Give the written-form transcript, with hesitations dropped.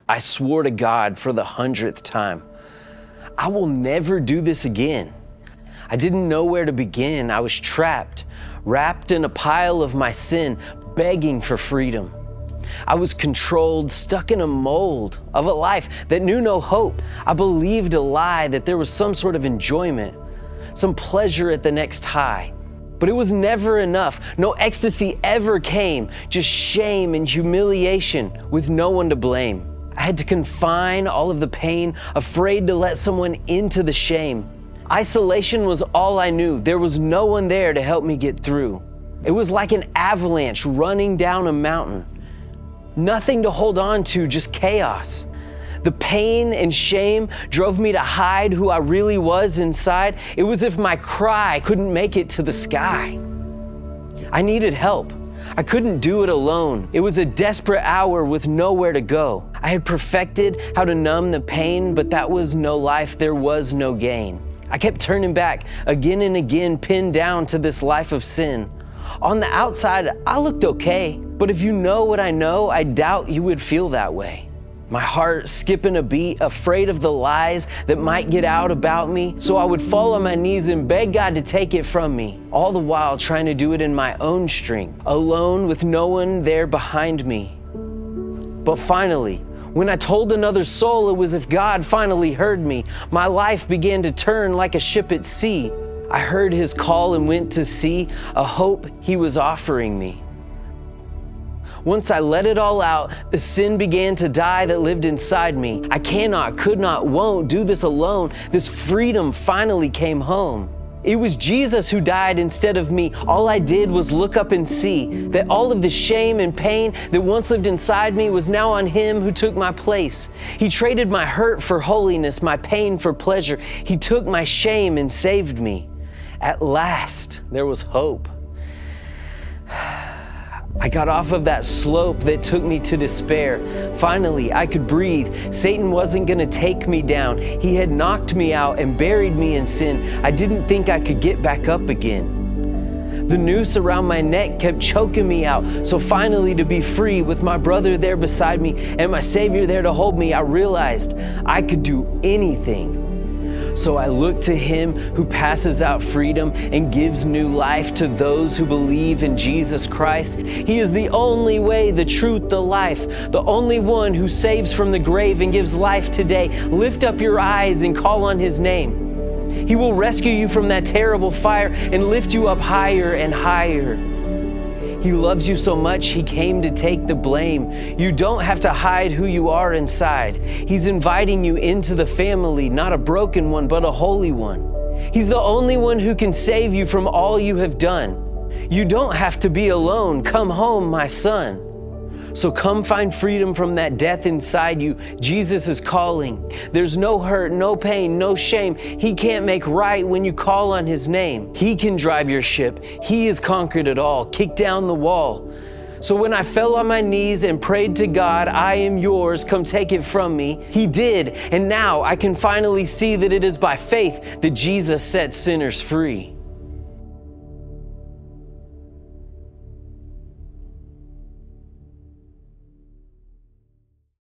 I swore to God for the 100th time, I will never do this again. I didn't know where to begin. I was trapped, wrapped in a pile of my sin, begging for freedom. I was controlled, stuck in a mold of a life that knew no hope. I believed a lie that there was some sort of enjoyment, some pleasure at the next high. But it was never enough. No ecstasy ever came, just shame and humiliation with no one to blame. I had to confine all of the pain, afraid to let someone into the shame. Isolation was all I knew. There was no one there to help me get through. It was like an avalanche running down a mountain. Nothing to hold on to, just chaos. The pain and shame drove me to hide who I really was inside. It was as if my cry couldn't make it to the sky. I needed help. I couldn't do it alone. It was a desperate hour with nowhere to go. I had perfected how to numb the pain, but that was no life, there was no gain. I kept turning back again and again, pinned down to this life of sin. On the outside, I looked okay, but if you know what I know, I doubt you would feel that way. My heart skipping a beat, afraid of the lies that might get out about me, so I would fall on my knees and beg God to take it from me, all the while trying to do it in my own strength, alone with no one there behind me. But finally, when I told another soul, it was as if God finally heard me. My life began to turn like a ship at sea. I heard His call and went to see a hope He was offering me. Once I let it all out, the sin began to die that lived inside me. I cannot, could not, won't do this alone. This freedom finally came home. It was Jesus who died instead of me. All I did was look up and see that all of the shame and pain that once lived inside me was now on Him who took my place. He traded my hurt for holiness, my pain for pleasure. He took my shame and saved me. At last, there was hope. I got off of that slope that took me to despair. Finally, I could breathe. Satan wasn't going to take me down. He had knocked me out and buried me in sin. I didn't think I could get back up again. The noose around my neck kept choking me out. So finally, to be free with my brother there beside me and my Savior there to hold me, I realized I could do anything. So I look to Him who passes out freedom and gives new life to those who believe in Jesus Christ. He is the only way, the truth, the life, the only one who saves from the grave and gives life today. Lift up your eyes and call on His name. He will rescue you from that terrible fire and lift you up higher and higher. He loves you so much, He came to take the blame. You don't have to hide who you are inside. He's inviting you into the family, not a broken one, but a holy one. He's the only one who can save you from all you have done. You don't have to be alone. Come home, my son. So come find freedom from that death inside you. Jesus is calling. There's no hurt, no pain, no shame. He can't make right when you call on His name. He can drive your ship. He has conquered it all. Kick down the wall. So when I fell on my knees and prayed to God, I am yours, come take it from me, He did. And now I can finally see that it is by faith that Jesus sets sinners free.